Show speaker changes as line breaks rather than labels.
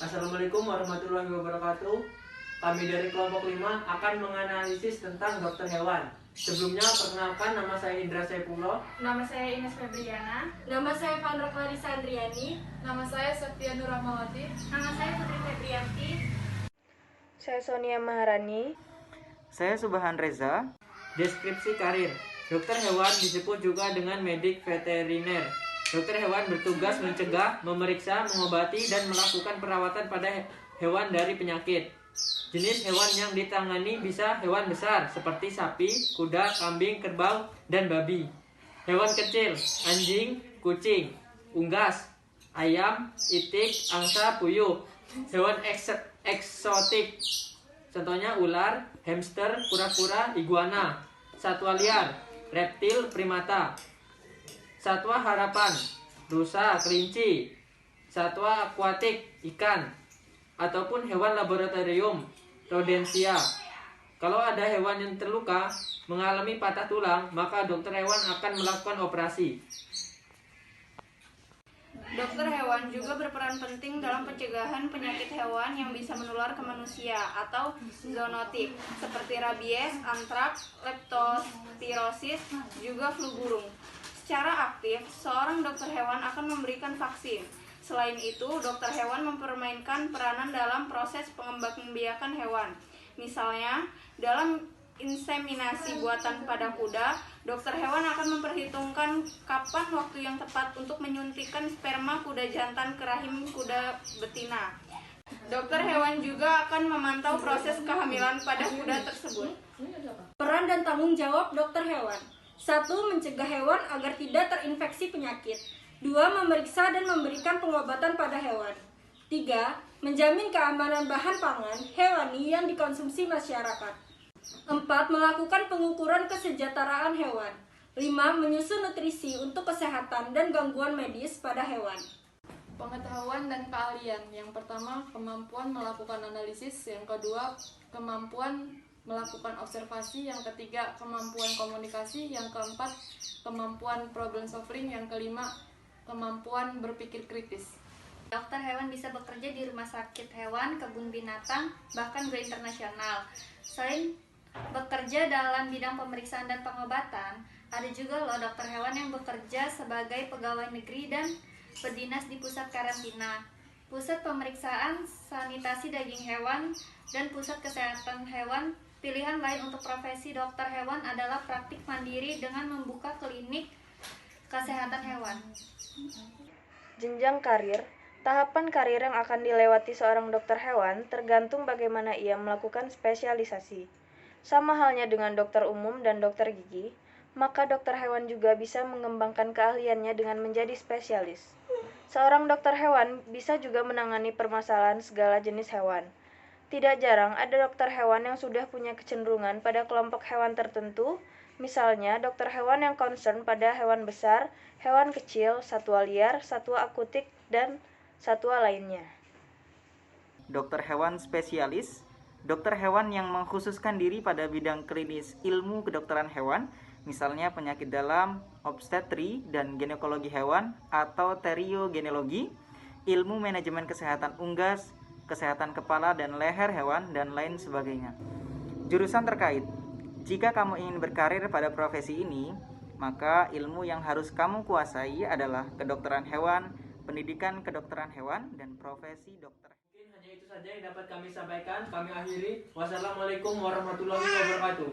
Assalamualaikum warahmatullahi wabarakatuh. Kami dari kelompok 5 akan menganalisis tentang dokter hewan. Sebelumnya, perkenalkan, nama saya Indra Saipullah.
Nama saya Ines Febriana.
Nama saya Vandra Clarissa Andriani.
Nama saya Septia Nur Rahmawati.
Nama saya Putri Febrianti.
Saya Sonia Maharani.
Saya Subhan Reza.
Deskripsi karir. Dokter hewan disebut juga dengan medik veteriner. Dokter hewan bertugas mencegah, memeriksa, mengobati, dan melakukan perawatan pada hewan dari penyakit. Jenis hewan yang ditangani bisa hewan besar seperti sapi, kuda, kambing, kerbau, dan babi. Hewan kecil, anjing, kucing, unggas, ayam, itik, angsa, puyuh. Hewan eksotik, contohnya ular, hamster, kura-kura, iguana. Satwa liar, reptil, primata. Satwa harapan, rusa, kelinci. Satwa akuatik, ikan. Ataupun hewan laboratorium, rodentia. Kalau ada hewan yang terluka, mengalami patah tulang, maka dokter hewan akan melakukan operasi.
Dokter hewan juga berperan penting dalam pencegahan penyakit hewan yang bisa menular ke manusia atau zoonotik seperti rabies, antraks, leptospirosis, juga flu burung. Secara aktif, seorang dokter hewan akan memberikan vaksin. Selain itu, dokter hewan mempermainkan peranan dalam proses pengembangbiakan hewan. Misalnya, dalam inseminasi buatan pada kuda, dokter hewan akan memperhitungkan kapan waktu yang tepat untuk menyuntikkan sperma kuda jantan ke rahim kuda betina. Dokter hewan juga akan memantau proses kehamilan pada kuda tersebut.
Peran dan tanggung jawab dokter hewan. 1. Mencegah hewan agar tidak terinfeksi penyakit. 2. Memeriksa dan memberikan pengobatan pada hewan. 3. Menjamin keamanan bahan pangan hewani yang dikonsumsi masyarakat. 4. Melakukan pengukuran kesejahteraan hewan. 5. Menyusun nutrisi untuk kesehatan dan gangguan medis pada hewan.
Pengetahuan dan keahlian. Yang pertama, kemampuan melakukan analisis. Yang kedua, kemampuan melakukan observasi. Yang ketiga, kemampuan komunikasi. Yang keempat, kemampuan problem solving. Yang kelima, kemampuan berpikir kritis.
Dokter hewan bisa bekerja di rumah sakit hewan, kebun binatang, bahkan go internasional. Selain bekerja dalam bidang pemeriksaan dan pengobatan, ada juga loh dokter hewan yang bekerja sebagai pegawai negeri dan berdinas di pusat karantina, pusat pemeriksaan sanitasi daging hewan, dan pusat kesehatan hewan. Pilihan lain untuk profesi dokter hewan adalah praktik mandiri dengan membuka klinik kesehatan hewan.
Jenjang karir. Tahapan karir yang akan dilewati seorang dokter hewan tergantung bagaimana ia melakukan spesialisasi. Sama halnya dengan dokter umum dan dokter gigi, maka dokter hewan juga bisa mengembangkan keahliannya dengan menjadi spesialis. Seorang dokter hewan bisa juga menangani permasalahan segala jenis hewan. Tidak jarang ada dokter hewan yang sudah punya kecenderungan pada kelompok hewan tertentu, misalnya dokter hewan yang concern pada hewan besar, hewan kecil, satwa liar, satwa akuatik, dan satwa lainnya.
Dokter hewan spesialis. Dokter hewan yang mengkhususkan diri pada bidang klinis ilmu kedokteran hewan, misalnya penyakit dalam, obstetri dan ginekologi hewan atau teriogenologi, ilmu manajemen kesehatan unggas, kesehatan kepala dan leher hewan, dan lain sebagainya. Jurusan terkait. Jika kamu ingin berkarir pada profesi ini, maka ilmu yang harus kamu kuasai adalah kedokteran hewan, pendidikan kedokteran hewan, dan profesi dokter.
Mungkin hanya itu saja yang dapat kami sampaikan. Kami akhiri. Wassalamualaikum warahmatullahi wabarakatuh.